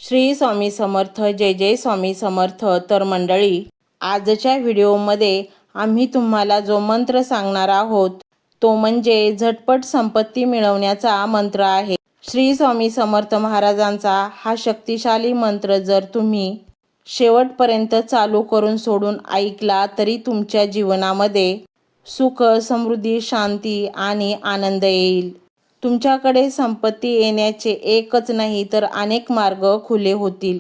श्री स्वामी समर्थ. जय जय स्वामी समर्थ. तर मंडळी, आजच्या व्हिडिओमध्ये आम्ही तुम्हाला जो मंत्र सांगणार आहोत तो म्हणजे झटपट संपत्ती मिळवण्याचा मंत्र आहे. श्री स्वामी समर्थ महाराजांचा हा शक्तिशाली मंत्र जर तुम्ही शेवटपर्यंत चालू करून सोडून ऐकला तरी तुमच्या जीवनामध्ये सुख, समृद्धी, शांती आणि आनंद येईल. तुमच्याकडे संपत्ती येण्याचे एकच नाही तर अनेक मार्ग खुले होतील.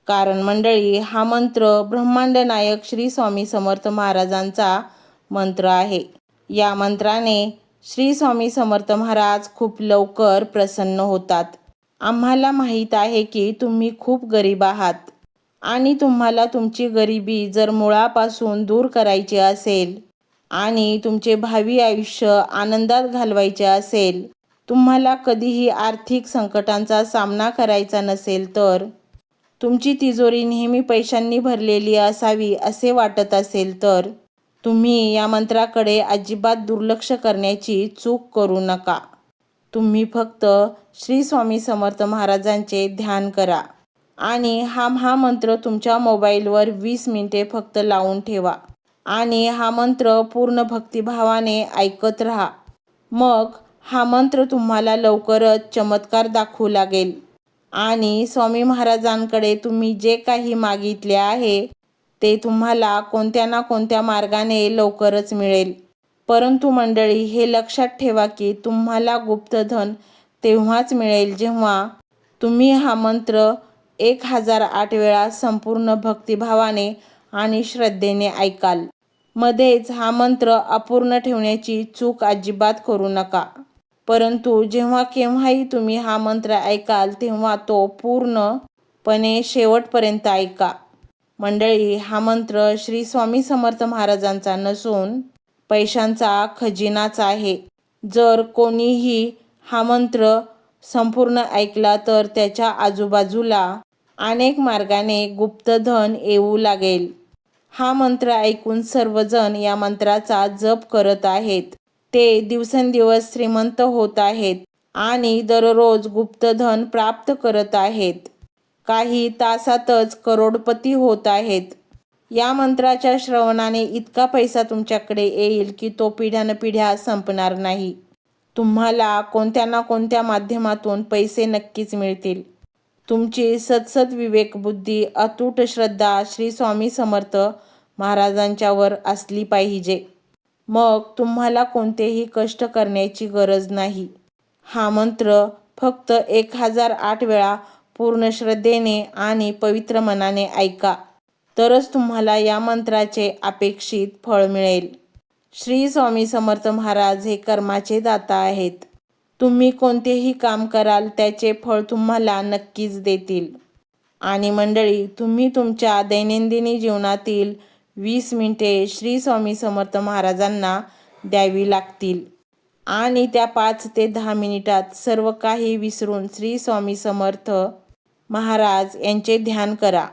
कारण मंडळी, हा मंत्र ब्रह्मांड नायक श्री स्वामी समर्थ महाराजांचा मंत्र आहे. या मंत्राने श्री स्वामी समर्थ महाराज खूप लवकर प्रसन्न होतात. आम्हाला माहीत आहे की तुम्ही खूप गरीब आहात आणि तुम्हाला तुमची गरिबी जर मुळापासून दूर करायची असेल आणि तुमचे भावी आयुष्य आनंदात घालवायचे असेल, तुम्हाला कधीही आर्थिक संकटांचा सामना करायचा नसेल, तर तुमची तिजोरी नेहमी पैशांनी भरलेली असावी असे वाटत असेल, तर तुम्ही या मंत्राकडे अजिबात दुर्लक्ष करण्याची चूक करू नका. तुम्ही फक्त श्री स्वामी समर्थ महाराजांचे ध्यान करा आणि हा मंत्र तुमच्या मोबाईलवर 20 मिनिटे फक्त लावून ठेवा आणि हा मंत्र पूर्ण भक्तिभावाने ऐकत राहा. मग हा मंत्र तुम्हाला लवकरच चमत्कार दाखवू लागेल आणि स्वामी महाराजांकडे तुम्ही जे काही मागितले आहे ते तुम्हाला कोणत्या ना कोणत्या मार्गाने लवकरच मिळेल. परंतु मंडळी, हे लक्षात ठेवा की तुम्हाला गुप्तधन तेव्हाच मिळेल जेव्हा तुम्ही हा मंत्र 1008 वेळा संपूर्ण भक्तिभावाने आणि श्रद्धेने ऐकाल. मध्येच हा मंत्र अपूर्ण ठेवण्याची चूक अजिबात करू नका. परंतु जेव्हा केव्हाही तुम्ही हा मंत्र ऐकाल तेव्हा तो पूर्णपणे शेवटपर्यंत ऐका. मंडळी, हा मंत्र श्री स्वामी समर्थ महाराजांचा नसून पैशांचा खजिनाचा आहे. जर कोणीही हा मंत्र संपूर्ण ऐकला तर त्याच्या आजूबाजूला अनेक मार्गाने गुप्तधन येऊ लागेल. हा मंत्र ऐकून सर्वजण या मंत्राचा जप करत आहेत. ते दिवसेंदिवस श्रीमंत होत आहेत आणि दररोज गुप्तधन प्राप्त करत आहेत. काही तासातच करोडपती होत आहेत. या मंत्राच्या श्रवणाने इतका पैसा तुमच्याकडे येईल की तो पिढ्यानपिढ्या संपणार नाही. तुम्हाला कोणत्या ना कोणत्या माध्यमातून पैसे नक्कीच मिळतील. तुमची सतसत विवेकबुद्धी, अतूट श्रद्धा श्री स्वामी समर्थ महाराजांच्यावर असली पाहिजे. मग तुम्हाला कोणतेही कष्ट करण्याची गरज नाही. हा मंत्र फक्त 1008 वेळा पूर्ण श्रद्धेने आणि पवित्र मनाने ऐका, तरच तुम्हाला या मंत्राचे अपेक्षित फळ मिळेल. श्री स्वामी समर्थ महाराज हे कर्माचे दाता आहेत. तुम्ही कोणतेही काम कराल त्याचे फळ तुम्हाला नक्कीच देतील. आणि मंडळी, तुम्ही तुमच्या दैनंदिन जीवनातील 20 मिनिटे श्री स्वामी समर्थ महाराजांना द्यावी लागतील आणि त्या 5 ते 10 मिनिटात सर्व काही विसरून श्री स्वामी समर्थ महाराज यांचे ध्यान करा.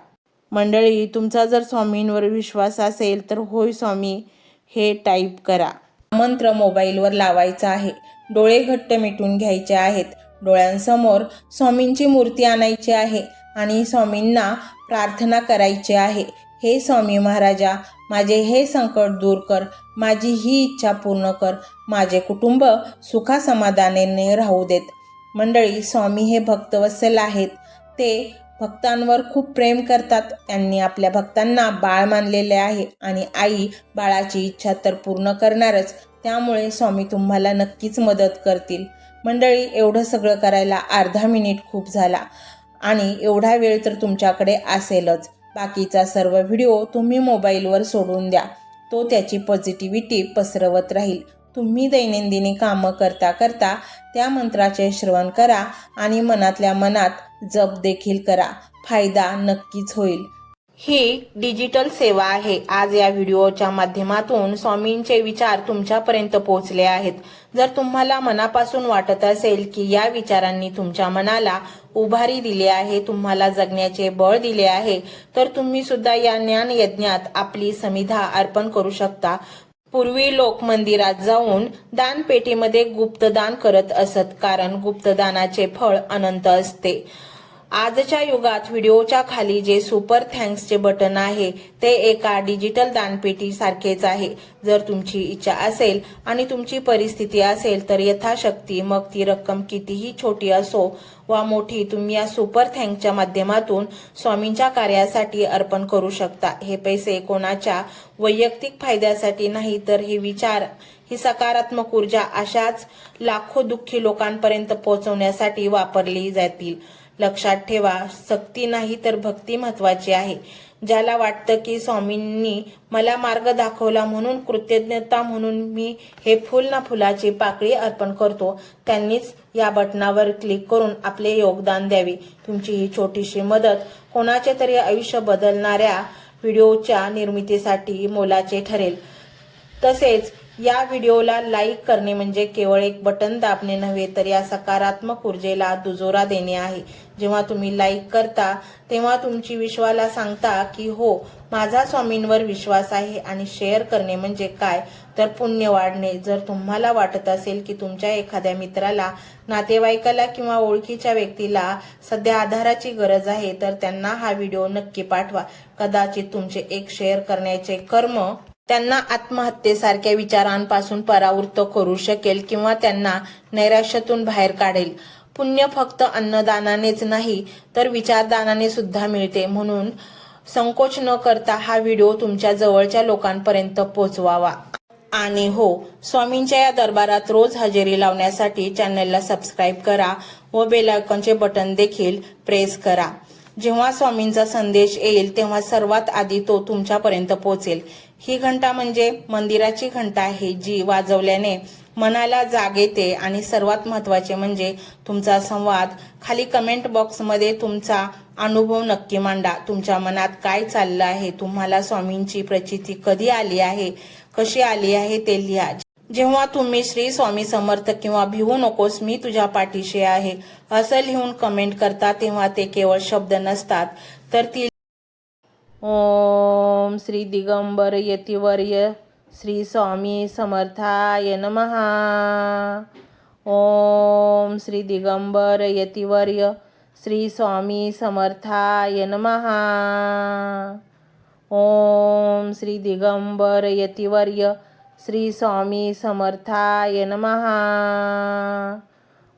मंडळी, तुमचा जर स्वामींवर विश्वास असेल तर होय स्वामी हे टाईप करा. मंत्र मोबाईलवर लावायचा आहे. डोळे घट्ट मिटून घ्यायचे आहेत. डोळ्यांसमोर स्वामींची मूर्ती आणायची आहे आणि स्वामींना प्रार्थना करायची आहे. हे स्वामी महाराजा, माझे हे संकट दूर कर, माझी ही इच्छा पूर्ण कर, माझे कुटुंब सुखासमाधानाने राहू देत. मंडळी, स्वामी हे भक्तवत्सल आहेत. ते भक्तांवर खूप प्रेम करतात. त्यांनी आपल्या भक्तांना बाळ मानलेले आहे आणि आई बाळाची इच्छा तर पूर्ण करणारच. त्यामुळे स्वामी तुम्हाला नक्कीच मदत करतील. मंडळी, एवढं सगळं करायला अर्धा मिनिट खूप झाला आणि एवढा वेळ तर तुमच्याकडे असेलच. बाकीचा सर्व व्हिडिओ तुम्ही मोबाईलवर सोडून द्या. तो त्याची पॉझिटिव्हिटी पसरवत राहील. तुम्ही दैनंदिनी कामं करता करता त्या मंत्राचे श्रवण करा आणि मनातल्या मनात जप देखील करा. फायदा नक्कीच होईल. ही डिजिटल सेवा आहे. आज या व्हिडिओच्या माध्यमातून स्वामींचे विचार तुमच्यापर्यंत पोहोचले आहेत. जर तुम्हाला मनापासून वाटत असेल की या विचारांनी तुमच्या मनाला उभारी दिली आहे, तुम्हाला जगण्याचे बळ दिले आहे, तर तुम्ही सुद्धा या ज्ञान यज्ञात आपली समिधा अर्पण करू शकता. पूर्वी लोक मंदिरात जाऊन दानपेटीमध्ये गुप्तदान करत असत, कारण गुप्तदानाचे फळ अनंत असते. आजच्या युगात व्हिडिओच्या खाली जे सुपर थँक्सचे बटन आहे ते एका डिजिटल दानपेटी सारखेच आहे। जर तुमची इच्छा असेल आणि तुमची परिस्थिती असेल तर यथाशक्ती, मग ती रक्कम कितीही छोटी असो वा मोठी, तुम्ही या सुपर थँक्सच्या माध्यमातून स्वामींच्या कार्यासाठी अर्पण करू शकता। हे पैसे कोणाच्या वैयक्तिक फायद्यासाठी नाही, तर हे विचार, ही सकारात्मक ऊर्जा अशाच लाखो दुःखी लोकांपर्यंत पोहोचवण्यासाठी वापरली जातील। लक्षात ठेवा, सक्ती नाही तर भक्ती महत्वाची आहे। ज्याला वाटतं की स्वामींनी मला मार्ग दाखवला म्हणून कृतज्ञता म्हणून मी हे फुल ना फुलाची पाकळी अर्पण करतो, त्यांनीच या बटनावर क्लिक करून आपले योगदान द्यावे। तुमची ही छोटीशी मदत कोणाचे तरी आयुष्य बदलणाऱ्या व्हिडिओच्या निर्मितीसाठी मोलाचे ठरेल। तसेच या व्हिडिओला लाईक करणे म्हणजे केवळ एक बटन दाबणे नव्हे, तर या सकारात्मक ऊर्जेला दुजोरा देणे आहे। जेव्हा तुम्ही लाईक करता तेव्हा तुमची विश्वाला सांगता की हो, माझा स्वामींवर विश्वास आहे। आणि शेअर करणे म्हणजे काय, तर पुण्य वाढणे। जर तुम्हाला वाटत असेल की तुमच्या एखाद्या मित्राला, नातेवाईकाला किंवा ओळखीच्या व्यक्तीला सध्या आधाराची गरज आहे, तर त्यांना हा व्हिडिओ नक्की पाठवा। कदाचित तुमचे एक शेअर करण्याचे कर्म त्यांना आत्महत्येसारख्या विचारांपासून परावृत्त करू शकेल किंवा त्यांना नैराश्यातून बाहेर काढेल। पुण्य फक्त अन्नदानानेच नाही तर विचारदानाने सुद्धा मिळते। म्हणून संकोच न करता हा व्हिडिओ तुमच्या जवळच्या लोकांपर्यंत पोहोचवावा। आणि हो, स्वामींच्या या दरबारात रोज हजेरी लावण्यासाठी चॅनलला सबस्क्राईब करा व बेल आयकॉनचे बटन देखील प्रेस करा। जेव्हा स्वामींचा संदेश येईल तेव्हा सर्वात आधी तो तुमच्यापर्यंत पोहोचेल। ही घंटा म्हणजे मंदिराची घंटा आहे, जी वाजवल्याने मनाला जाग येते। आणि सर्वात महत्त्वाचे म्हणजे तुमचा संवाद। खाली कमेंट बॉक्समध्ये तुमचा अनुभव नक्की मांडा। तुमच्या मनात काय चाललं आहे, तुम्हाला स्वामींची प्रचिती कधी आली आहे, कशी आली आहे ते लिहा। जेव्हा तुम्ही श्री स्वामी समर्थ किंवा भिवू नकोस मी तुझ्या पाठीशी आहे असं लिहून कमेंट करता, तेव्हा ते केवळ शब्द नसतात, तर ती ओम श्री दिगंबर यतिवर्य श्री स्वामी समर्थाय नमः। ओम श्री दिगंबर यतिवर्य श्री स्वामी समर्थाय नमः। ओम श्री दिगंबर यतिवर्य श्री स्वामी समर्थाय नमः।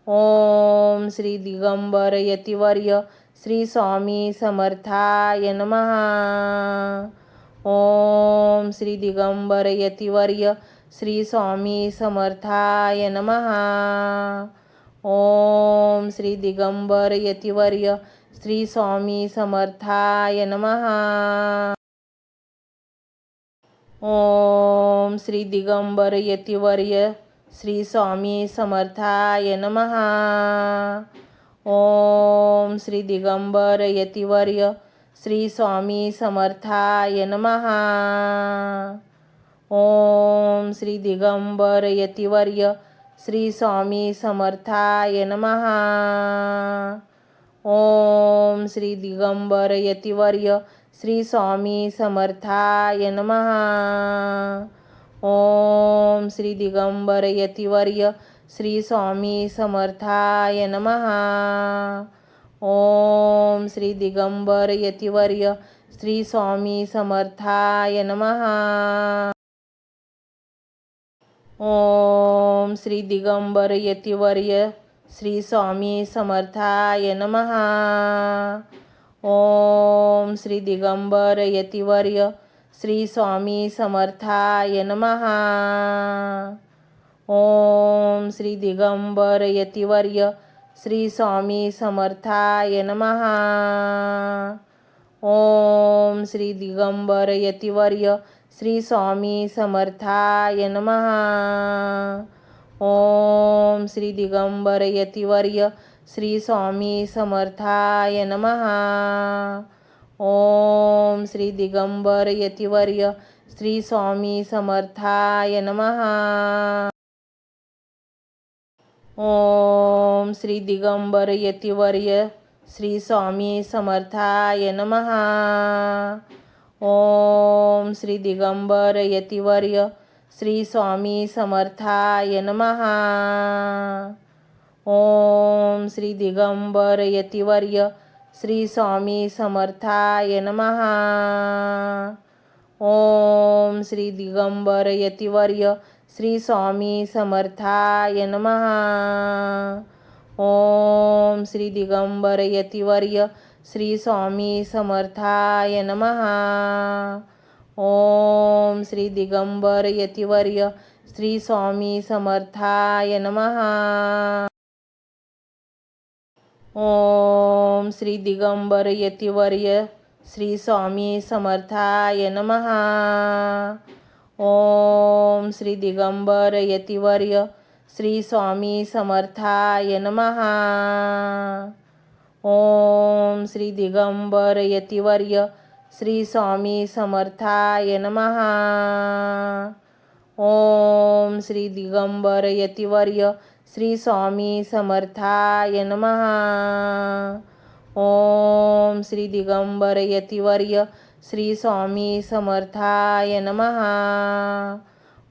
ओम श्री दिगंबर यतिवर्य श्री स्वामी समर्थाय नमः। ओम श्री दिगंबर यतिवर्य श्री स्वामी समर्थाय नमः। ओम श्री दिगंबर यतिवर्य श्री स्वामी समर्थाय नमः। ओम श्री दिगंबर यतिवर्य श्री स्वामी समर्थाय नमः। ओम श्री दिगंबर यतिवर्य श्री स्वामी समर्थाय नमः। ओम श्री दिगंबर यतिवर्य श्री स्वामी समर्थाय नमः। ओम श्री दिगंबर यतिवर्य श्री स्वामी समर्थाय नमः। ओम श्री दिगंबर यतिवर्य श्री स्वामी समर्थाय नमः। ओम श्री दिगंबर यतिवर्य श्री स्वामी समर्थाय नमः। ओम श्री दिगंबर यतिवर्य श्री स्वामी समर्थाय नमः। ओम श्री दिगंबर यतिवर्य श्री स्वामी समर्थाय नमः। ओम श्री दिगंबर यतिवर्य श्री स्वामी समर्थाय नमः। ओम श्री दिगंबर यतिवर्य श्री स्वामी समर्थाय नमः। ओम श्री दिगंबर यतिवर्य श्री स्वामी समर्थाय नमः। ओम श्री दिगंबर यतिवर्य श्री स्वामी समर्थाय नमः। ओम श्री दिगंबर यतिवर्य श्री स्वामी समर्थाय नमः। ओम श्री दिगंबर यतिवर्य श्री स्वामी समर्थाय नमः। ओम श्री दिगंबर यतिवर्य श्री स्वामी समर्थाय नमः. ओम श्री दिगंबर यतिवर्य श्री स्वामी समर्थाय नमः. ओम श्री दिगंबर यतिवर्य श्री स्वामी समर्थाय नमः. ओम श्री दिगंबर यतिवर्य श्री स्वामी समर्थाय नमः. ओम श्री दिगंबर यतिवर्य श्री स्वामी समर्थाय नमः. ओम श्री दिगंबर यतिवर्य श्री स्वामी समर्थाय नमः. ओम श्री दिगंबर यतिवर्य श्री स्वामी समर्थाय नमः. ओम श्री दिगंबर यतिवर्य श्री स्वामी समर्थाय नमः. ओम श्री दिगंबर यतिवर्य श्री स्वामी समर्थाय नमः.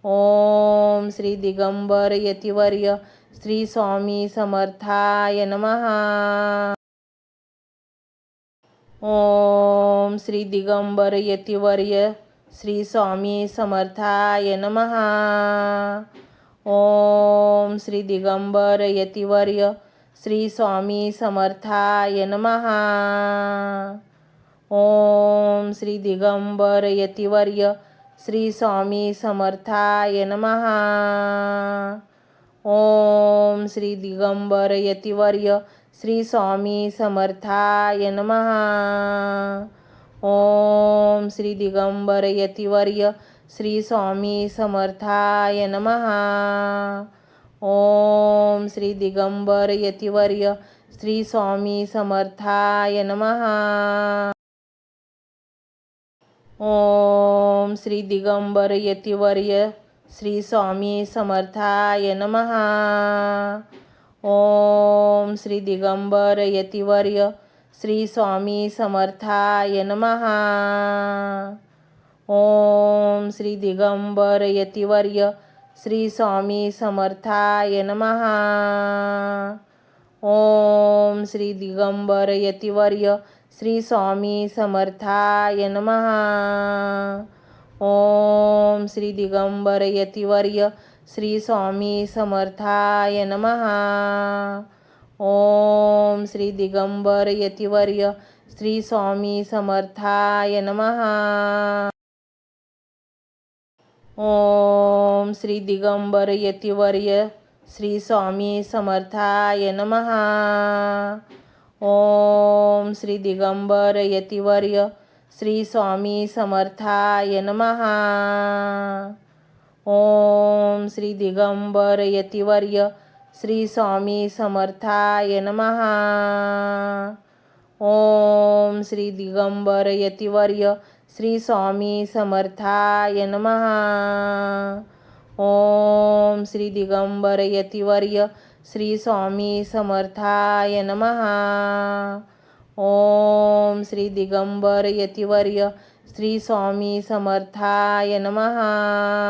ओम श्री दिगंबर यतिवर्य श्री स्वामी समर्थाय नमः. ओम श्री दिगंबर यतिवर्य श्री स्वामी समर्थाय नमः. ओम श्री दिगंबर यतिवर्य श्री स्वामी समर्थाय नमः. ओम श्री दिगंबर यतिवर्य श्री स्वामी समर्थाय नमः. ओम श्री दिगंबर यतिवर्य श्री स्वामी समर्थाय नमः. ओम श्री दिगंबर यतिवर्य श्री स्वामी समर्थाय नमः. ओम श्री दिगंबर यतिवर्य श्री स्वामी समर्थाय नमः. ओम श्री दिगंबर यतिवर्य श्री स्वामी समर्थाय नमः. ओम श्री दिगंबर यतिवर्य श्री स्वामी समर्थाय नमः. ओम श्री दिगंबर यतिवर्य श्री स्वामी समर्थाय नमः. ओम श्री दिगंबर यतिवर्य श्री स्वामी समर्थाय नमः. ओम श्री दिगंबर यतिवर्य श्री स्वामी समर्थाय नमः. ओम श्री दिगंबर यतिवर्य श्री स्वामी समर्थाय नमः. ओम श्री दिगंबर यतिवर्य श्री स्वामी समर्थाय नमः. ओम श्री दिगंबर यतिवर्य श्री स्वामी समर्थाय नमः. ओम श्री दिगंबर यतिवर्य श्री स्वामी समर्थाय नमः. ओम श्री दिगंबर यतिवर्य श्री स्वामी समर्थाय नमः. ओम श्री दिगंबर यतिवर्य श्री स्वामी समर्थाय नमः. ओम श्री दिगंबर यतिवर्य श्री स्वामी समर्थाय नमः.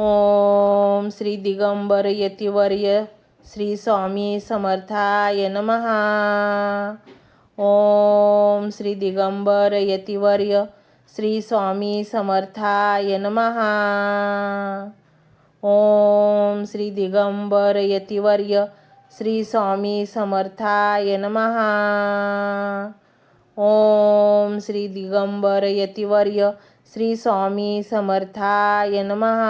ओम श्री दिगंबर यतिवर्य श्री स्वामी समर्थाय नमः. ओम श्री दिगंबर यतिवर्य श्री स्वामी समर्थाय नमः. ओम श्री दिगंबर यतिवर्य श्री स्वामी समर्थाय नमः. ओम श्री दिगंबर यतिवर्य श्री स्वामी समर्थाय नमः.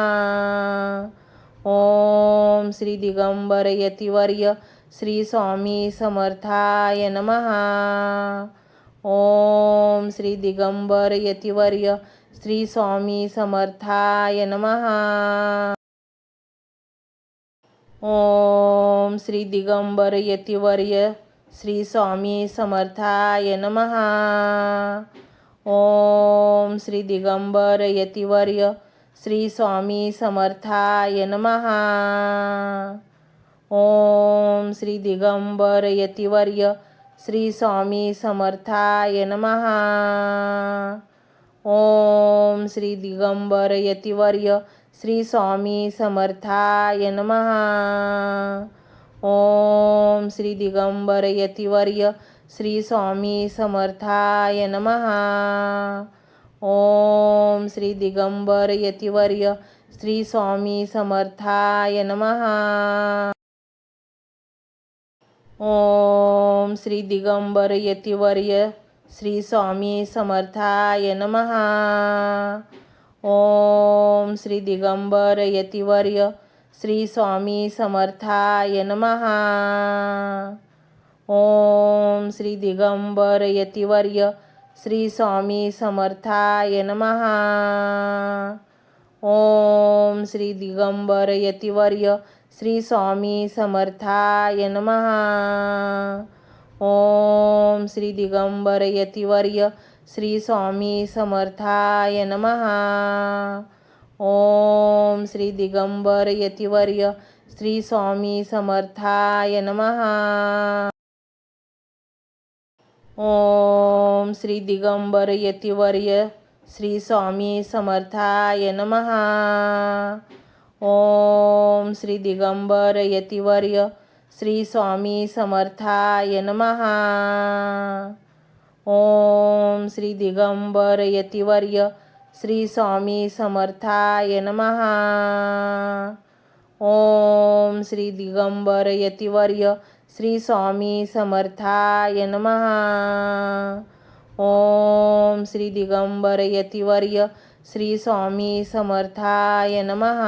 ओम श्री दिगंबर यतिवर्य श्री स्वामी समर्थाय नमः. ओम श्री दिगंबर यतिवर्य श्री स्वामी समर्थाय नमः. ओम श्री दिगंबर यतिवर्य श्री स्वामी समर्थाय नमः. ओम श्री दिगंबर यतिवर्य श्री स्वामी समर्थाय नमः. ओम श्री दिगंबर यतिवर्य श्री स्वामी समर्थाय नमः. ओम श्री दिगंबर यतिवर्य श्री स्वामी समर्थाय नमः. ओम श्री दिगंबर यतिवर्य श्री स्वामी समर्थाय नमः. ओम श्री दिगंबर यतिवर्य श्री स्वामी समर्थाय नमः. ओम श्री दिगंबर यतिवर्य श्री स्वामी समर्थाय नमः. ओम श्री दिगंबर यतिवर्य श्री स्वामी समर्थाय नमः. ओम श्री दिगंबर यतिवर्य श्री स्वामी समर्थाय नमः. ओम श्री दिगंबर यतिवर्य श्री स्वामी समर्थाय नमः. ओम श्री दिगंबर यतिवर्य श्री स्वामी समर्थाय नमः. ओम श्री दिगंबर यतिवर्य श्री स्वामी समर्थाय नमः. ओम श्री दिगंबर यतिवर्य श्री स्वामी समर्थाय नमः. ओम श्री दिगंबर यतिवर्य श्री स्वामी समर्थाय नमः. ओम श्री दिगंबर यतिवर्य श्री स्वामी समर्थाय नमः. ओम श्री दिगंबर यतिवर्य श्री स्वामी समर्थाय नमः. ओम श्री दिगंबर यतिवर्य श्री स्वामी समर्थाय नमः.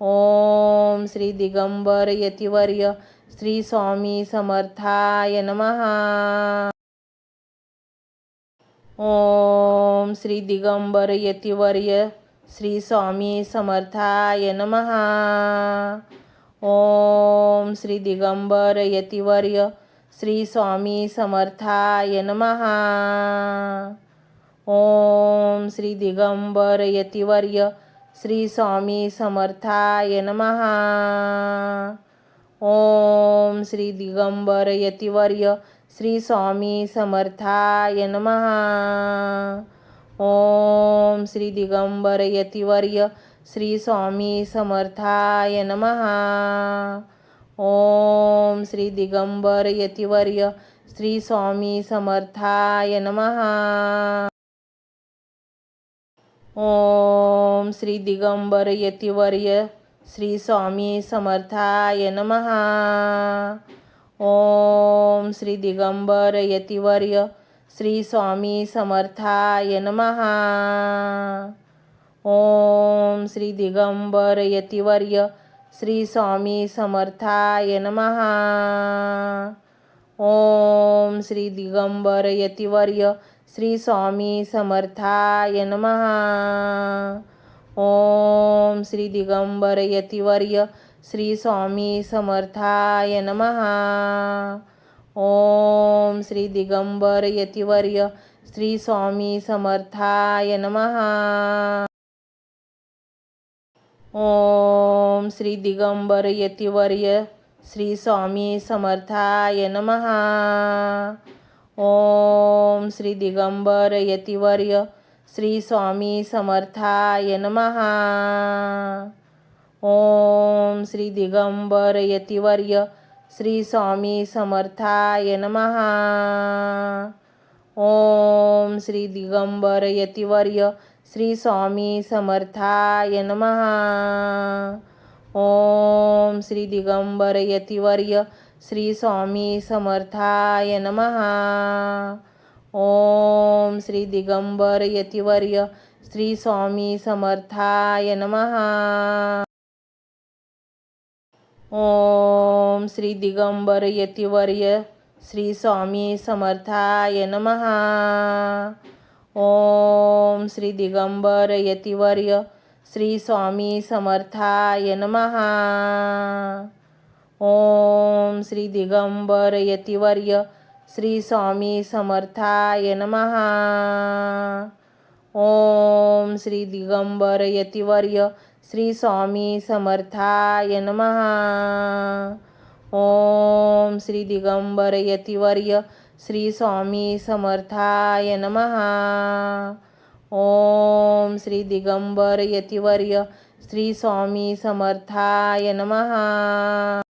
ओम श्री दिगंबर यतिवर्य श्री स्वामी समर्थाय नमः. ओम श्री दिगंबर यतिवर्य श्री स्वामी समर्थाय नमः. ओम श्री दिगंबर यतिवर्य श्री स्वामी समर्थाय नमः. ओम श्री दिगंबर यतिवर्य श्री स्वामी समर्थाय नमः. ओम श्री दिगंबर यतिवर्य श्री स्वामी समर्थाय नमः. ओम श्री दिगंबर यतिवर्य श्री स्वामी समर्थाय नमः. ओम श्री दिगंबर यतिवर्य श्री स्वामी समर्थाय नमः. ओम श्री दिगंबर यतिवर्य श्री स्वामी समर्थाय नमः. ओम श्री दिगंबर यतिवर्य श्री स्वामी समर्थाय नमः. ओम श्री दिगंबर यतिवर्य श्री स्वामी समर्थाय नमः. ओम श्री दिगंबर यतिवर्य श्री स्वामी समर्थाय नमः. ओम श्री दिगंबर यतिवर्य श्री स्वामी समर्थाय नमः. ओम श्री दिगंबर यतिवर्य श्री स्वामी समर्थाय नमः. ओम श्री दिगंबर यतिवर्य श्री स्वामी समर्थाय नमः. ओम श्री दिगंबर यतिवर्य श्री स्वामी समर्थाय नमः. ओम श्री दिगंबर यतिवर्य श्री स्वामी समर्थाय नमः. ओम श्री दिगंबर यतिवर्य श्री स्वामी समर्थाय नमः. ओम श्री दिगंबर यतिवर्य श्री स्वामी समर्थाय नमः. ओम श्री दिगंबर यतिवर्य श्री स्वामी समर्थाय नमः. ओम श्री दिगंबर यतिवर्य श्री स्वामी समर्थाय नमः. ओम श्री दिगंबर यतिवर्य श्री स्वामी समर्थाय नमः. ओम श्री दिगंबर यतिवर्य श्री स्वामी समर्थाय नमः. ओम श्री दिगंबर यतिवर्य श्री स्वामी समर्थाय नमः. ओम श्री दिगंबर यतिवर्य श्री स्वामी समर्थाय नमः. ओम श्री दिगंबर यतिवर्य श्री स्वामी समर्थाय नमः.